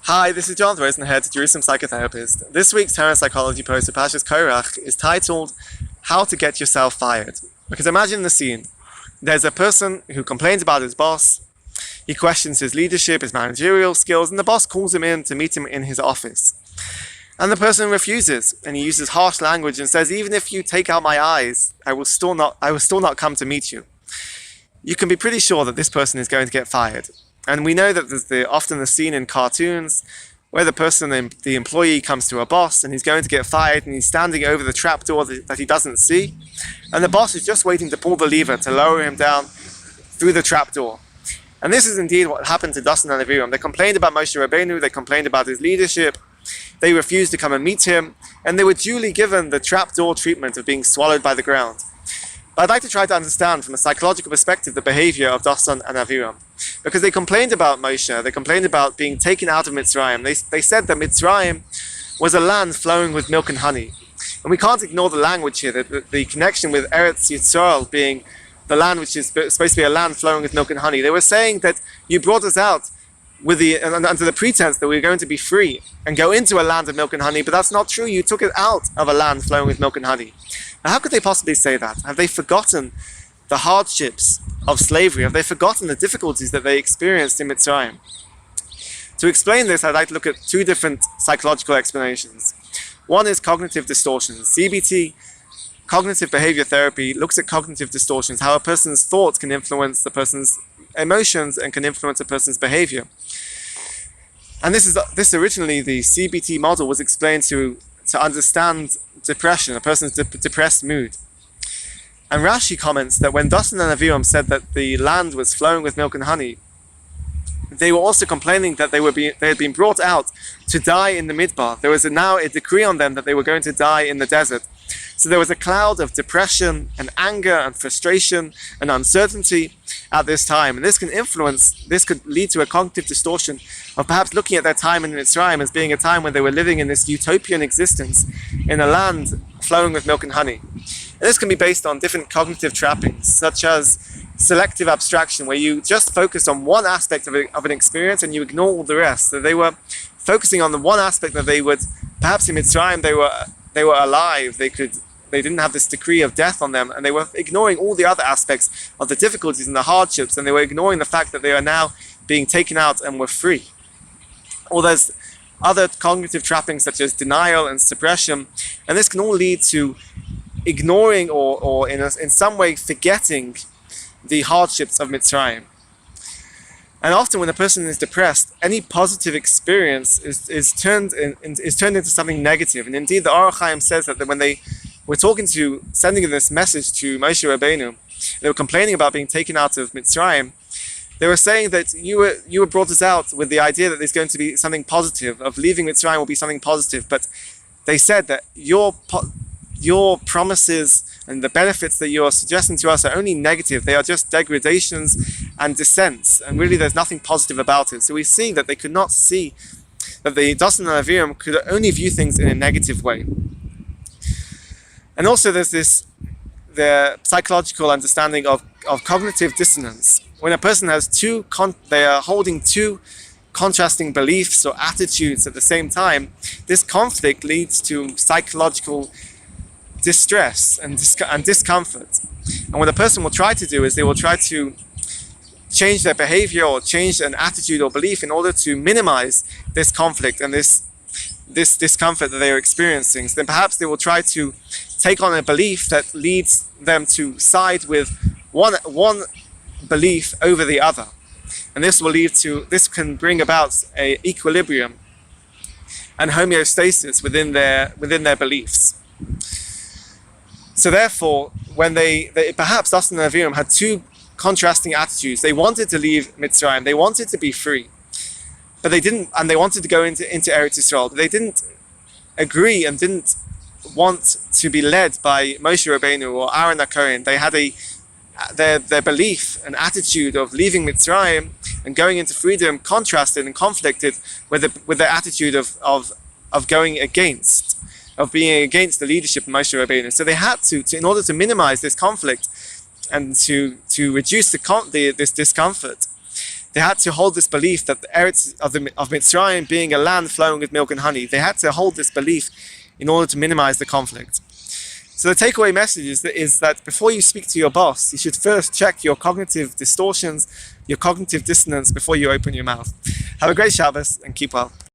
Hi, this is John Rosenhead, Jerusalem psychotherapist. This week's Torah and Psychology post of Parshas Korach is titled, How to Get Yourself Fired. Because imagine the scene. There's a person who complains about his boss, he questions his leadership, his managerial skills, and the boss calls him in to meet him in his office. And the person refuses, and he uses harsh language and says, even if you take out my eyes, I will still not come to meet you. You can be pretty sure that this person is going to get fired. And we know that there's often the scene in cartoons where the employee comes to a boss and he's going to get fired and he's standing over the trapdoor that he doesn't see. And the boss is just waiting to pull the lever to lower him down through the trapdoor. And this is indeed what happened to Dissonance and Aviram. They complained about Moshe Rabbeinu, they complained about his leadership, they refused to come and meet him, and they were duly given the trapdoor treatment of being swallowed by the ground. But I'd like to try to understand from a psychological perspective the behavior of Dissonance and Aviram. Because they complained about Moshe, they complained about being taken out of Mitzrayim. They said that Mitzrayim was a land flowing with milk and honey. And we can't ignore the language here, the connection with Eretz Yisrael being the land which is supposed to be a land flowing with milk and honey. They were saying that you brought us out under the pretense that we were going to be free and go into a land of milk and honey, but that's not true. You took it out of a land flowing with milk and honey. Now, how could they possibly say that? Have they forgotten the hardships of slavery? Have they forgotten the difficulties that they experienced in Mitzrayim? To explain this, I'd like to look at two different psychological explanations. One is cognitive distortions. CBT, cognitive behavior therapy, looks at cognitive distortions, how a person's thoughts can influence the person's emotions and can influence a person's behavior. And this originally, the CBT model was explained to understand depression, a person's depressed mood. And Rashi comments that when Dissonance and Aviram said that the land was flowing with milk and honey, they were also complaining that they had been brought out to die in the Midbar. There was now a decree on them that they were going to die in the desert. So there was a cloud of depression and anger and frustration and uncertainty at this time. And this could lead to a cognitive distortion of perhaps looking at their time in Mitzrayim as being a time when they were living in this utopian existence in a land flowing with milk and honey. And this can be based on different cognitive trappings, such as selective abstraction, where you just focus on one aspect of an experience and you ignore all the rest. So they were focusing on the one aspect that they would, perhaps in Mitzrayim they were alive, they didn't have this decree of death on them, and they were ignoring all the other aspects of the difficulties and the hardships, and they were ignoring the fact that they are now being taken out and were free. Or there's other cognitive trappings such as denial and suppression, and this can all lead to ignoring or in some way forgetting the hardships of Mitzrayim. And often when a person is depressed, any positive experience is turned into something negative. And indeed the Korach says that when they were sending this message to Moshe Rabbeinu, they were complaining about being taken out of Mitzrayim. They were saying that you were brought us out with the idea that there's going to be something positive, of leaving Mitzrayim will be something positive. But they said that your promises and the benefits that you're suggesting to us are only negative. They are just degradations and descents, and really there's nothing positive about it. So we see that they could not see that the Dissonance and Aviram could only view things in a negative way. And also there's the psychological understanding of cognitive dissonance. When a person has they are holding two contrasting beliefs or attitudes at the same time, this conflict leads to psychological distress and discomfort. And what a person will try to do is they will try to change their behavior or change an attitude or belief in order to minimize this conflict and this discomfort that they are experiencing. So then perhaps they will try to take on a belief that leads them to side with one belief over the other. And this can bring about a equilibrium and homeostasis within their beliefs. So therefore, when they perhaps Dissonance and Aviram had two contrasting attitudes. They wanted to leave Mitzrayim, they wanted to be free, but they didn't, and they wanted to go into Eretz Yisrael. They didn't agree and didn't want to be led by Moshe Rabbeinu or Aaron HaKohen. They had their belief and attitude of leaving Mitzrayim and going into freedom contrasted and conflicted with their attitude of going against, of being against the leadership of Moshe Rabbeinu. So they had to in order to minimize this conflict and to reduce this discomfort, They had to hold this belief that the Eretz of Mitzrayim being a land flowing with milk and honey. They had to hold this belief in order to minimize the conflict. So the takeaway message is that before you speak to your boss, you should first check your cognitive distortions, your cognitive dissonance before you open your mouth. Have a great Shabbos and keep well.